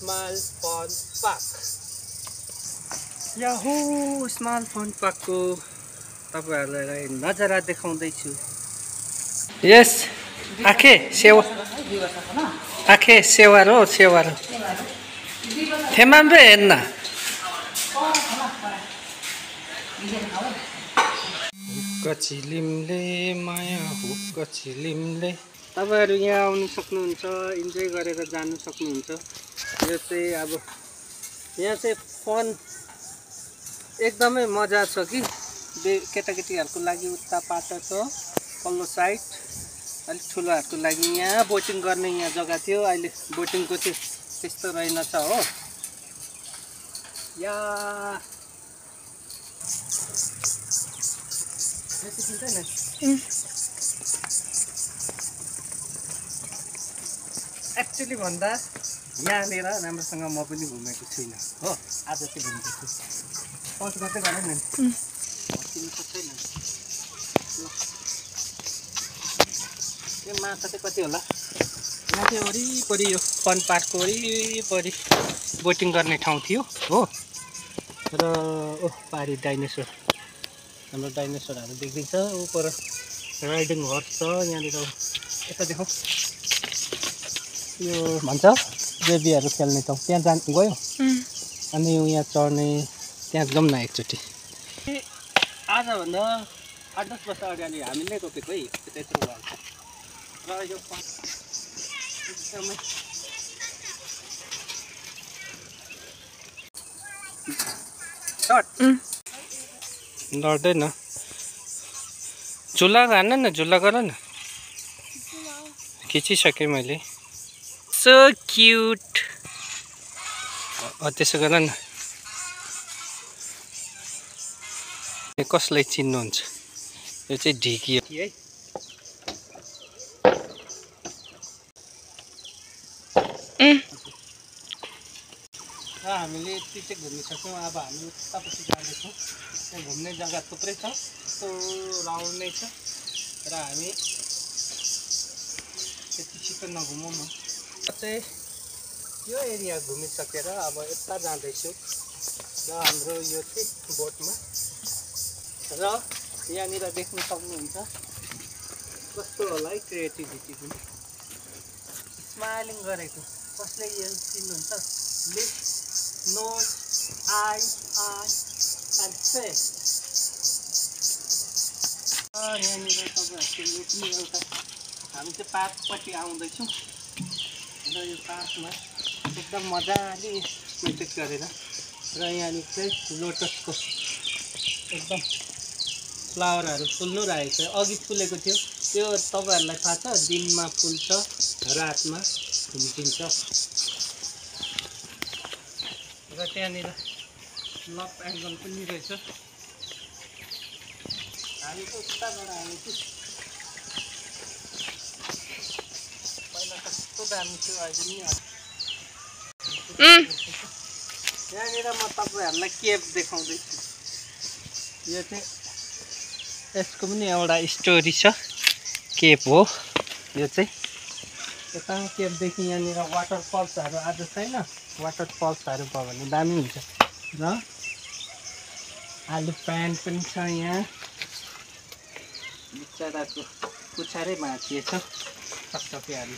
Smile fun park. याहू smile fun पार्कको तपाईहरुलाई नजारा देखाउँदैछु। यस आखे सेवा आखे सेवारो सेवारो थेमाम्बे हेर्न हुक्का माया हुक्का चिलिमले तपाईहरु यहाँ आउन सक्नुहुन्छ, इन्जोय गरेर जानु सक्नुहुन्छ। यो चाहिँ अब यहाँ चाहिँ फन एकदमै मजा छ कि केटाकेटीहरुको लागि उता पाटा छ पल्लो साइड, अलिक ठुलोहरुको लागि यहाँ बोटिङ गर्ने यहाँ जग्गा थियो, अहिले बोटिङको चाहिँ त्यस्तो रहेनछ हो। या एक्चुअली भन्दा यहाँनिर राम्रोसँग म पनि घुमेको छुइनँ हो, आज चाहिँ घुम्दैछु। पहुँच गर्दै गरे न यो माछा चाहिँ कति होला? यहाँ चाहिँ वरिपरि यो फन पार्कको वरिपरि बोटिङ गर्ने ठाउँ थियो हो। र ओ पारि डाइनोसर, हाम्रो डाइनोसरहरू देखिन्छ। उपर राइडिङ हर्स छ यहाँनिर, यता देखाउँ। यो भन्छ बेबीहरू खेल्ने ठाउँ, त्यहाँ जानु गयो अनि यहाँ चढ्ने, त्यहाँ जाउँ न एकचोटि। आजभन्दा 8-10 वर्ष अगाडि हामीले रोपेको है त्यत्रो भयो। र यो एकदमै लड्दैन। झुला हान्न न, झुला गर न। खिचिसकेँ मैले। So cute. त्यसो गर न। कसलाई चिन्नुहुन्छ? यो चाहिँ ढिकी है। हामीले यति चाहिँ घुमिसक्यौँ। अब हामी उतापट्टि जाँदैछौँ। त्यहाँ घुम्ने जग्गा थुप्रै छ, यस्तो राउन्ड नै छ। र हामी त्यति छिटो नघुमौँ न। चाहिँ यो एरिया घुमिसकेर अब यता जाँदैछु। र हाम्रो यो चाहिँ बोटमा, र यहाँनिर देख्न सक्नुहुन्छ कस्तो होला है क्रिएटिभिटी पनि। स्माइलिङ गरेको कसले यो चिन्नुहुन्छ? Lips, nose, eye and face. यहाँनिर तपाईँहरूको यो पनि एउटा, हामी चाहिँ पार्कपट्टि आउँदैछौँ। र यो पार्कमा एकदम मजाले मेन्टेन गरेर, र यहाँनिर चाहिँ लोटसको एकदम फ्लावरहरू फुल्नु रहेको छ। अघि फुलेको थियो, त्यो तपाईँहरूलाई थाहा छ, दिनमा फुल्छ रातमा घुम्टिन्छ। र त्यहाँनिर लभ एङ्गल पनि रहेछ। हामी चाहिँ उताबाट हामी चाहिँ पहिला त कस्तो दामी थियो, अहिले नि यहाँनिर म तपाईँहरूलाई केभ देखाउँदैछु। यो चाहिँ यसको पनि एउटा स्टोरी छ। केभ हो यो चाहिँ। यता केभदेखि यहाँनिर वाटरफल्सहरू आज छैन, वाटरफल्सहरू भयो भने दामी हुन्छ। र आलु प्यान्ट पनि छ यहाँ, बिचराको पुछारै भाँचिएछ टकटकेहरू।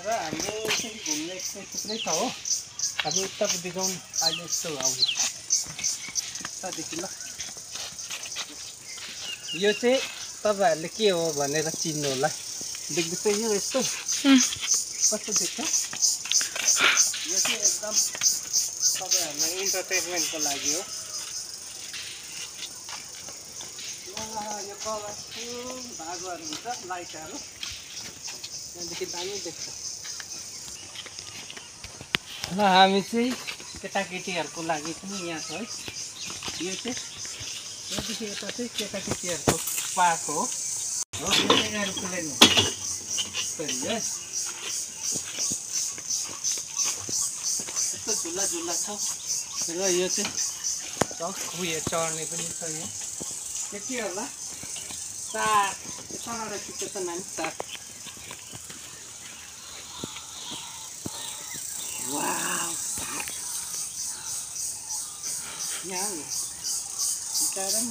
र हाम्रो यसरी घुम्ने चाहिँ थुप्रै छ हो। हामी उतापट्टि जाउँ अहिले। यस्तो आउनु उतादेखि ल। यो चाहिँ तपाईँहरूले के हो भनेर चिन्नु होला। देख्दैछ यो यस्तो कस्तो देख्छ? यो चाहिँ एकदम तपाईँहरूलाई इन्टरटेनमेन्टको लागि हो। यो कलरफुल धागोहरू हुन्छ, लाइटहरू त्यहाँदेखि दामी देख्छ। र हामी चाहिँ केटाकेटीहरूको लागि पनि यहाँ छ है। यो चाहिँ यहाँदेखि यता चाहिँ केटाकेटीहरूको पार्क हो। यो चाहिँ एरोप्लेन हो। यस्तो झुला झुला छ। र यो चाहिँ उयो चढ्ने पनि छ यहाँ। यो के होला? साग। यो तलबाट खिच्छ त नानी साग। वाउ यहाँ कारण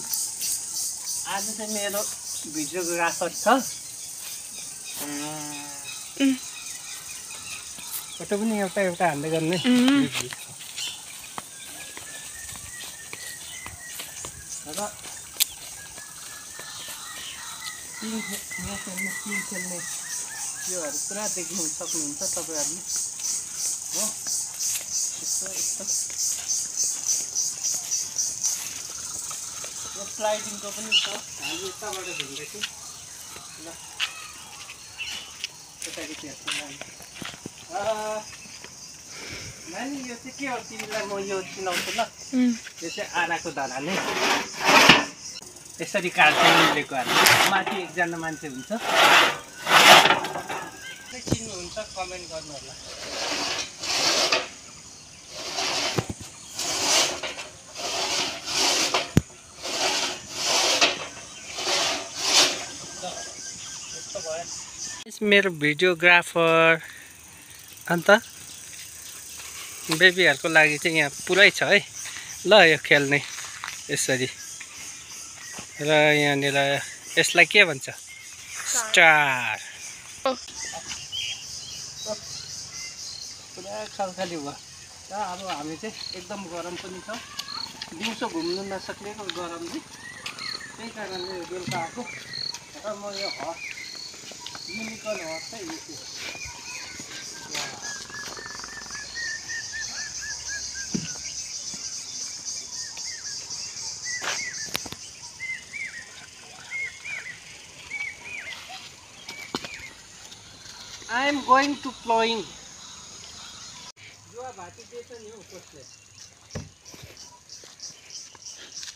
आज चाहिँ मेरो भिडियोग्राफर छ फोटो पनि एउटा एउटा हान्दै गर्ने र टिम खेल्ने योहरू पुरा देख्नु सक्नुहुन्छ तपाईँहरूले हो यस्तो यो स्लाइडिङको पनि छ हामी यताबाट घुम्दैछौँ ल केटाकेटीहरूको लागि नानी यो चाहिँ के हो तिमीलाई म यो चिनाउँछु ल यो चाहिँ आराको धारा नै यसरी काट्दै मिलेको हाल्नु माथि एकजना मान्छे हुन्छ चिन्नुहुन्छ कमेन्ट गर्नु होला मेरो भिडियोग्राफर अन्त बेबीहरूको लागि चाहिँ यहाँ पुरै छ है ल यो खेल्ने यसरी र यहाँनिर यसलाई के भन्छ स्टार पुरा खालखाली भयो र अब हामी चाहिँ एकदम गरम पनि छ दिउँसो घुम्नु नसक्नेको गरमले त्यही कारणले बेलुका आएको र म यो युनिकर्न हर्स चाहिँ यो I am going to plowing. जुवा भाती दिएछ नि हौ कसले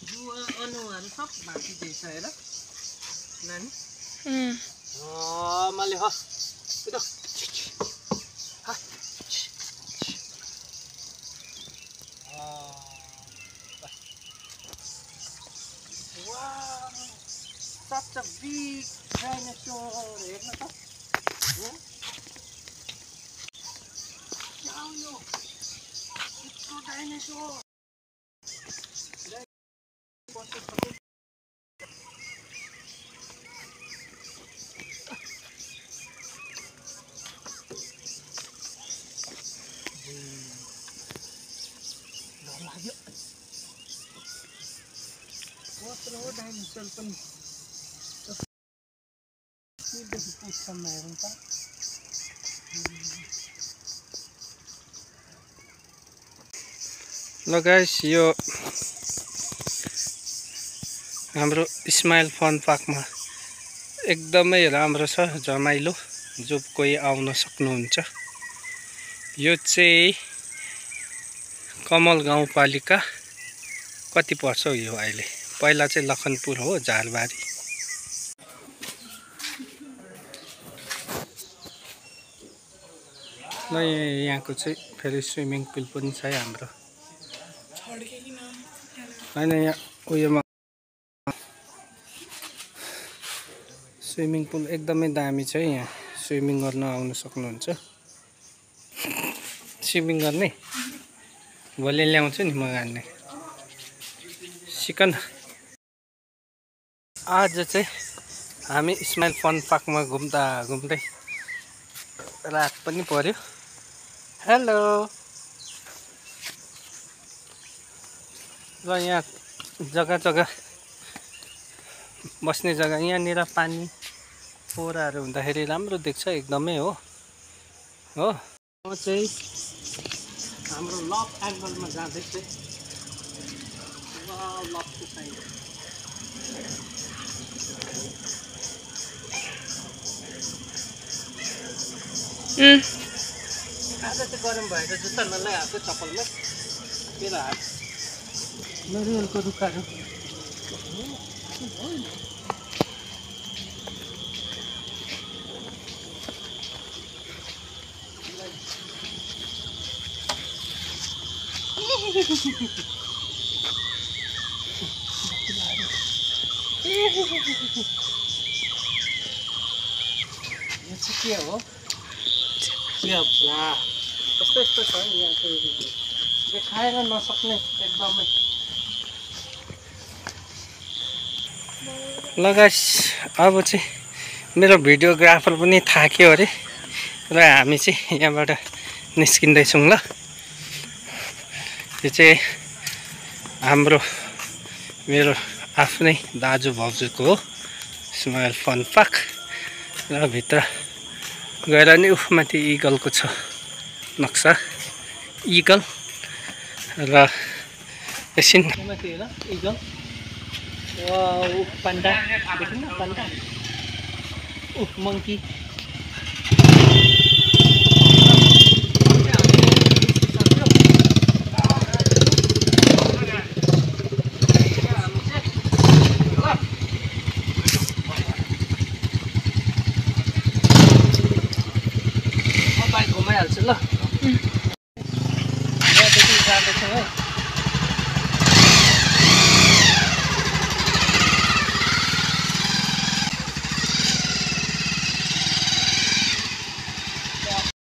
जुवा अनुहारु सब भाती दिएछ हेर नानी मैले हो उता wow such a big dinosaur हेर्न त No, it's a dinosaur. ल गाइस यो हाम्रो स्माइल फन पार्कमा एकदमै राम्रो छ रमाइलो जो कोही आउन सक्नुहुन्छ यो चाहिँ कमल गाउँपालिका कति पर्छ यो अहिले पहिला चाहिँ लखनपुर हो झारबारी ल यहाँको चाहिँ फेरि स्विमिङ पुल पनि छ हाम्रो हैन यहाँ उयोमा स्विमिङ पुल एकदमै दामी छ यहाँ स्विमिङ गर्न आउन सक्नुहुन्छ स्विमिङ गर्ने भोलि ल्याउँछु नि म गाड्ने सिकन आज चाहिँ हामी स्माइल फन पार्कमा घुम्दा घुम्दै रात पनि पर्यो हेलो र यहाँ जग्गा जग्गा बस्ने जग्गा यहाँनिर पानी पोराहरू हुँदाखेरि राम्रो देख्छ एकदमै हो म चाहिँ हाम्रो लभ एङ्गलमा जाँदैछु लभको साइड आज चाहिँ गरम भएर जुत्ता नलगाएको चप्पलमा मेरो हात नरिवलको रुखहरू यो चाहिँ के हो यस्तो यस्तो छ यहाँ चाहिँ देखाएर नसक्ने एकदमै। ल गाइस अब चाहिँ मेरो भिडियोग्राफर पनि थाक्यो अरे र हामी चाहिँ यहाँबाट निस्किँदैछौँ। ल यो चाहिँ हाम्रो मेरो आफ्नै दाजु भाउजूको हो स्माइल फन पार्क र भित्र गएर नि माथि इगलको छ नक्सा इगल र एकछिन माथि हेर इगल पान्डा देख्नु न पान्डा मङ्की घुमाइहाल्छु ल यहाँदेखि जाँदैछौँ है।